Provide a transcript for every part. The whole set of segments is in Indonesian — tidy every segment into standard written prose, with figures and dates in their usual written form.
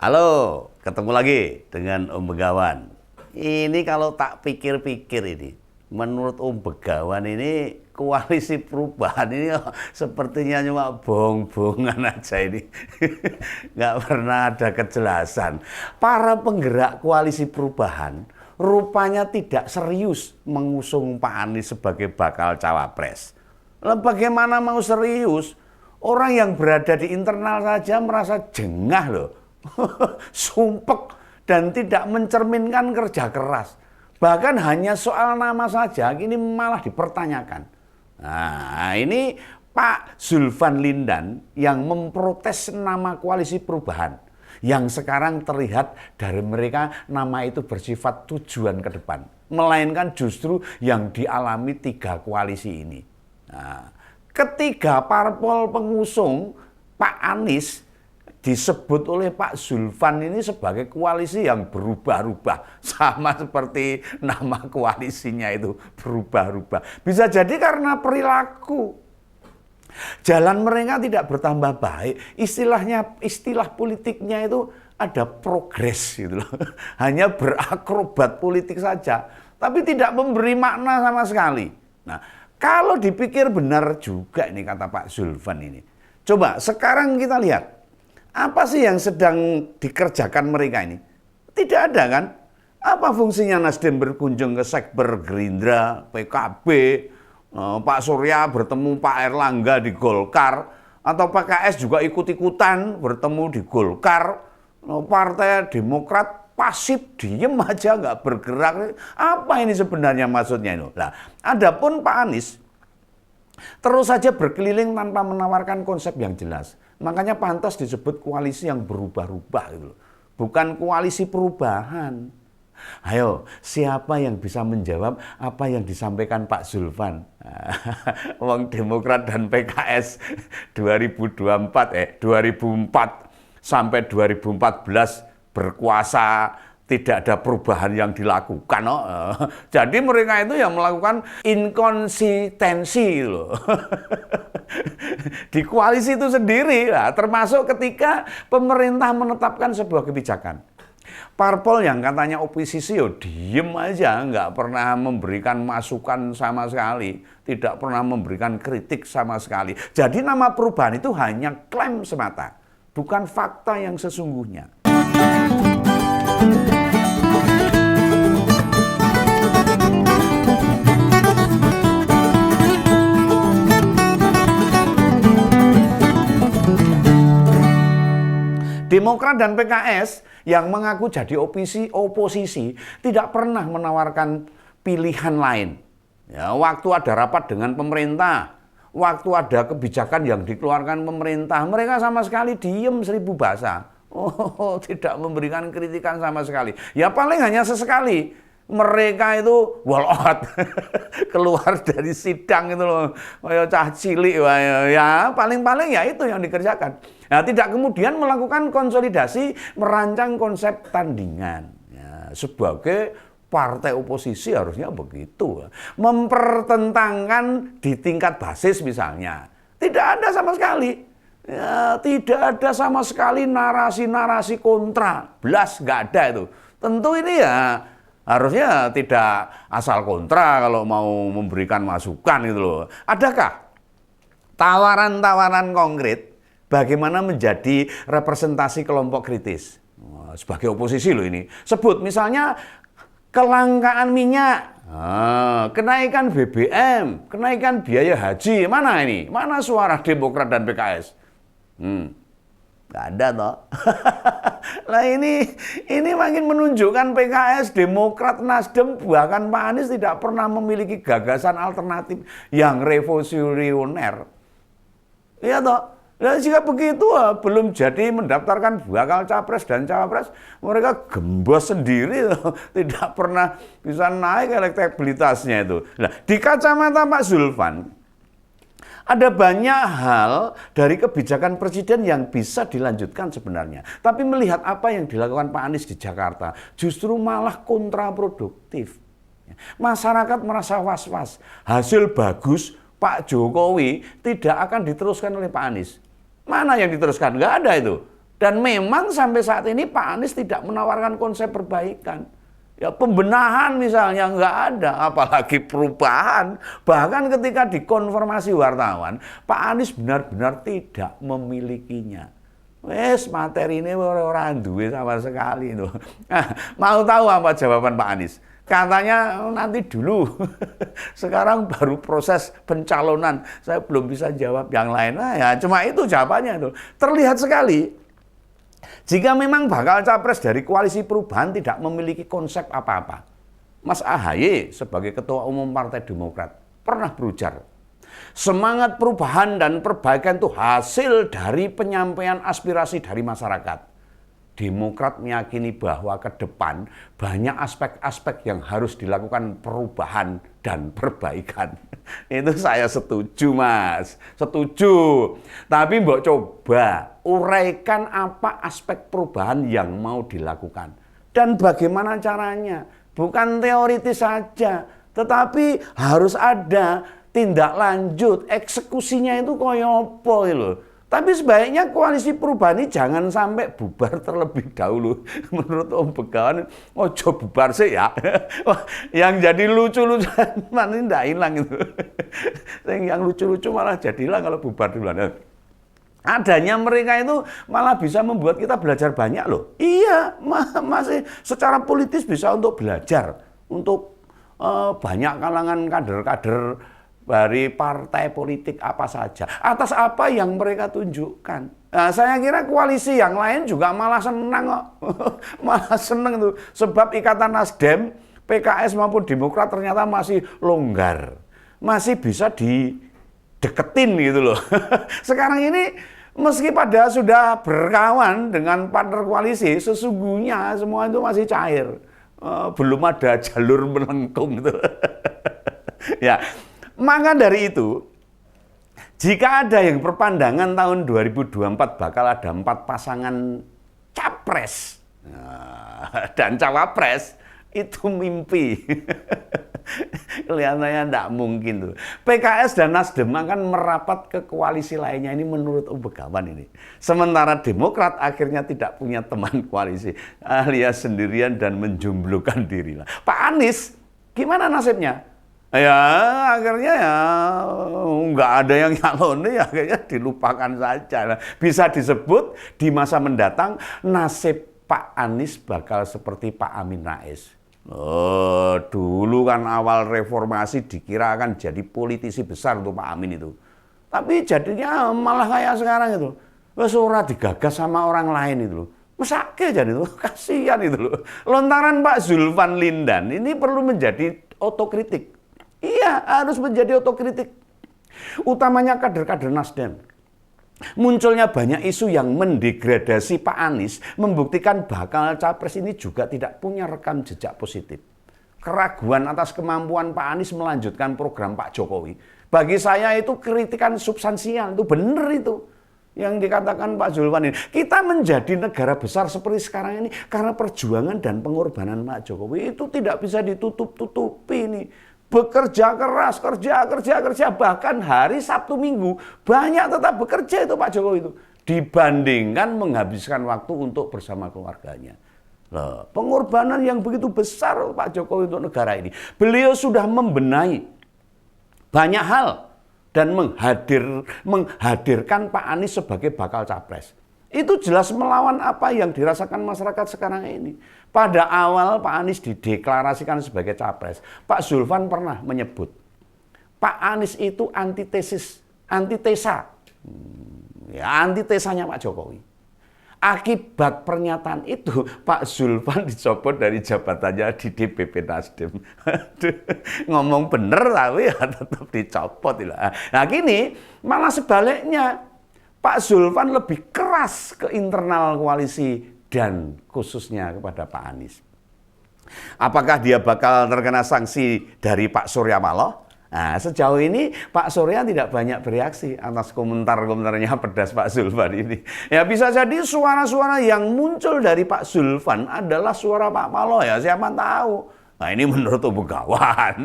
Halo, ketemu lagi dengan Om Begawan. Ini kalau tak pikir-pikir ini, menurut Om Begawan ini koalisi perubahan ini sepertinya cuma bohong-bohongan aja ini. Nggak pernah ada kejelasan. Para penggerak koalisi perubahan rupanya tidak serius mengusung Pak Anies sebagai bakal cawapres. Lah bagaimana mau serius? Orang yang berada di internal saja merasa jengah loh. Sumpek dan tidak mencerminkan kerja keras. Bahkan hanya soal nama saja kini malah dipertanyakan. Nah, ini Pak Zulfan Lindan yang memprotes nama koalisi perubahan. Yang sekarang terlihat dari mereka nama itu bersifat tujuan ke depan. Melainkan justru yang dialami tiga koalisi ini. Nah, ketiga parpol pengusung Pak Anies disebut oleh Pak Zulfan ini sebagai koalisi yang berubah-ubah. Sama seperti nama koalisinya itu berubah-ubah. Bisa jadi karena perilaku. Jalan mereka tidak bertambah baik. Istilah politiknya itu ada progres gitu loh. Hanya berakrobat politik saja. Tapi tidak memberi makna sama sekali. Nah, kalau dipikir benar juga ini kata Pak Zulfan ini. Coba sekarang kita lihat. Apa sih yang sedang dikerjakan mereka ini? Tidak ada kan? Apa fungsinya Nasdem berkunjung ke Sekber Gerindra, PKB, Pak Surya bertemu Pak Erlangga di Golkar, atau PKS juga ikut-ikutan bertemu di Golkar, Partai Demokrat pasif, diem aja nggak bergerak. Apa ini sebenarnya maksudnya itu? Nah, adapun Pak Anies terus saja berkeliling tanpa menawarkan konsep yang jelas. Makanya pantas disebut koalisi yang berubah-ubah gitu loh. Bukan koalisi perubahan. Ayo, siapa yang bisa menjawab apa yang disampaikan Pak Zulfan? Wong Demokrat dan PKS 2004 sampai 2014 berkuasa, tidak ada perubahan yang dilakukan. Jadi mereka itu yang melakukan inkonsistensi loh. Di koalisi itu sendiri, termasuk ketika pemerintah menetapkan sebuah kebijakan. Parpol yang katanya oposisi diem aja, nggak pernah memberikan masukan sama sekali, tidak pernah memberikan kritik sama sekali. Jadi nama perubahan itu hanya klaim semata, bukan fakta yang sesungguhnya. Demokrat dan PKS yang mengaku jadi oposisi tidak pernah menawarkan pilihan lain. Ya, waktu ada rapat dengan pemerintah, waktu ada kebijakan yang dikeluarkan pemerintah, mereka sama sekali diem seribu bahasa. Tidak memberikan kritikan sama sekali. Ya paling hanya sesekali. Mereka itu walkout keluar dari sidang itu loh, kayak cah cilik, ya paling-paling ya itu yang dikerjakan. Nah, tidak kemudian melakukan konsolidasi, merancang konsep tandingan. Ya, sebagai partai oposisi harusnya begitu, mempertentangkan di tingkat basis misalnya, tidak ada sama sekali. Ya, tidak ada sama sekali narasi-narasi kontra, belas nggak ada itu. Tentu ini ya harusnya tidak asal kontra kalau mau memberikan masukan gitu loh. Adakah tawaran-tawaran konkret bagaimana menjadi representasi kelompok kritis? Sebagai oposisi loh ini. Sebut misalnya kelangkaan minyak, kenaikan BBM, kenaikan biaya haji. Mana ini? Mana suara Demokrat dan PKS? Nggak ada toh. Nah ini makin menunjukkan PKS, Demokrat, Nasdem, bahkan Pak Anies tidak pernah memiliki gagasan alternatif yang revolusioner. Iya toh. Nah, jika begitu belum jadi mendaftarkan bakal capres dan cawapres, mereka gembos sendiri toh. Tidak pernah bisa naik elektabilitasnya itu. Nah, di kacamata Pak Zulfan ada banyak hal dari kebijakan presiden yang bisa dilanjutkan sebenarnya. Tapi melihat apa yang dilakukan Pak Anies di Jakarta, justru malah kontraproduktif. Masyarakat merasa was-was. Hasil bagus Pak Jokowi tidak akan diteruskan oleh Pak Anies. Mana yang diteruskan? Nggak ada itu. Dan memang sampai saat ini Pak Anies tidak menawarkan konsep perbaikan. Ya pembenahan misalnya nggak ada, apalagi perubahan. Bahkan ketika dikonfirmasi wartawan, Pak Anies benar-benar tidak memilikinya. Wes materi ini orang duwe sama sekali itu. Mau tahu apa jawaban Pak Anies? Katanya nanti dulu. Sekarang baru proses pencalonan. Saya belum bisa jawab yang lain. Nah, ya cuma itu jawabannya itu. Terlihat sekali. Jika memang bakal capres dari koalisi perubahan tidak memiliki konsep apa-apa. Mas AHY sebagai Ketua Umum Partai Demokrat pernah berujar, semangat perubahan dan perbaikan itu hasil dari penyampaian aspirasi dari masyarakat. Demokrat meyakini bahwa ke depan banyak aspek-aspek yang harus dilakukan perubahan dan perbaikan. Itu saya setuju, Mas. Setuju. Tapi mbok coba uraikan apa aspek perubahan yang mau dilakukan. Dan bagaimana caranya. Bukan teoritis saja. Tetapi harus ada tindak lanjut. Eksekusinya itu koyopo loh. Tapi sebaiknya koalisi perubahan ini jangan sampai bubar terlebih dahulu. Menurut Om Begawan, ojo bubar sih ya. Yang jadi lucu-lucuan mana tidak hilang itu. Yang lucu-lucu malah jadi hilang kalau bubar duluan. Adanya mereka itu malah bisa membuat kita belajar banyak loh. Iya, masih secara politis bisa untuk belajar. Untuk banyak kalangan kader-kader dari partai politik apa saja, atas apa yang mereka tunjukkan. Nah, saya kira koalisi yang lain juga malah senang kok. Malah senang tuh. Sebab ikatan Nasdem, PKS maupun Demokrat ternyata masih longgar. Masih bisa dideketin gitu loh. Sekarang ini meski pada sudah berkawan dengan partner koalisi, sesungguhnya semua itu masih cair. Belum ada jalur melengkung gitu. Ya. Maka dari itu, jika ada yang berpandangan tahun 2024 bakal ada 4 pasangan capres dan cawapres, itu mimpi. Kelihatannya tidak mungkin tuh. PKS dan Nasdem akan merapat ke koalisi lainnya, ini menurut Om Begawan ini. Sementara Demokrat akhirnya tidak punya teman koalisi, alias sendirian dan menjomblokan diri. Pak Anies, gimana nasibnya? Ya akhirnya ya nggak ada yang nyalon, ya akhirnya dilupakan saja. Bisa disebut di masa mendatang nasib Pak Anies bakal seperti Pak Amin Rais. Dulu kan awal reformasi dikira akan jadi politisi besar untuk Pak Amin itu. Tapi jadinya malah kayak sekarang itu. Wes ora digagas sama orang lain itu loh. Mesake jadi itu, kasihan itu loh. Lontaran Pak Zulfan Lindan ini perlu menjadi otokritik. Iya, harus menjadi otokritik. Utamanya kader-kader Nasdem. Munculnya banyak isu yang mendegradasi Pak Anies, membuktikan bakal capres ini juga tidak punya rekam jejak positif. Keraguan atas kemampuan Pak Anies melanjutkan program Pak Jokowi. Bagi saya itu kritikan substansial, itu benar itu. Yang dikatakan Pak Zulfan ini. Kita menjadi negara besar seperti sekarang ini karena perjuangan dan pengorbanan Pak Jokowi itu tidak bisa ditutup-tutupi ini. Bekerja keras, kerja, bahkan hari Sabtu Minggu banyak tetap bekerja itu Pak Jokowi itu. Dibandingkan menghabiskan waktu untuk bersama keluarganya. Loh, pengorbanan yang begitu besar Pak Jokowi untuk negara ini. Beliau sudah membenahi banyak hal dan menghadirkan Pak Anies sebagai bakal capres. Itu jelas melawan apa yang dirasakan masyarakat sekarang ini. Pada awal Pak Anies dideklarasikan sebagai capres, Pak Zulfan pernah menyebut, Pak Anies itu antitesa. Ya, antitesanya Pak Jokowi. Akibat pernyataan itu, Pak Zulfan dicopot dari jabatannya di DPP Nasdem. Ngomong bener tapi ya tetap dicopot. Nah gini, malah sebaliknya, Pak Zulfan lebih keras ke internal koalisi dan khususnya kepada Pak Anies. Apakah dia bakal terkena sanksi dari Pak Surya Paloh? Nah, sejauh ini Pak Surya tidak banyak bereaksi atas komentar-komentarnya pedas Pak Zulfan ini. Ya bisa jadi suara-suara yang muncul dari Pak Zulfan adalah suara Pak Paloh ya, siapa tahu. Nah ini menurut Om Begawan.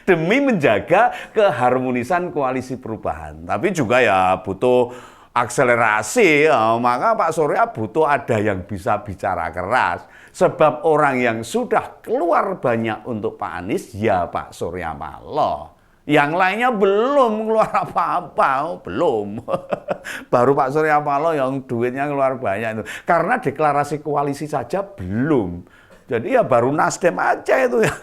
Demi menjaga keharmonisan koalisi perubahan. Tapi juga ya butuh akselerasi, ya, maka Pak Surya butuh ada yang bisa bicara keras. Sebab orang yang sudah keluar banyak untuk Pak Anies, ya Pak Surya Paloh. Yang lainnya belum keluar apa-apa, belum. Baru Pak Surya Paloh yang duitnya keluar banyak itu. Karena deklarasi koalisi saja belum. Jadi ya baru Nasdem aja itu yang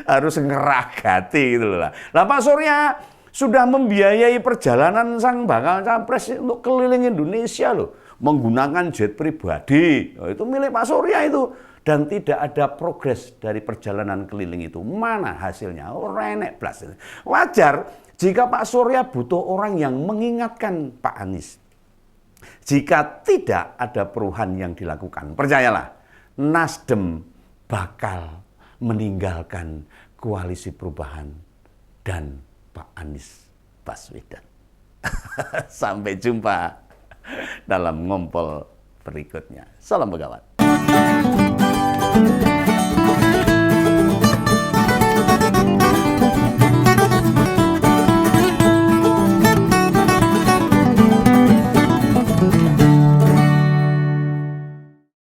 harus ngeragati gitu lah. Nah Pak Surya sudah membiayai perjalanan sang bakal capres untuk keliling Indonesia loh. Menggunakan jet pribadi. Oh, itu milik Pak Surya itu. Dan tidak ada progres dari perjalanan keliling itu. Mana hasilnya? Oh, renek blas. Wajar jika Pak Surya butuh orang yang mengingatkan Pak Anies. Jika tidak ada perubahan yang dilakukan, percayalah, Nasdem bakal meninggalkan koalisi perubahan dan Pak Anies Baswedan. Sampai jumpa dalam ngompol berikutnya. Salam Begawan.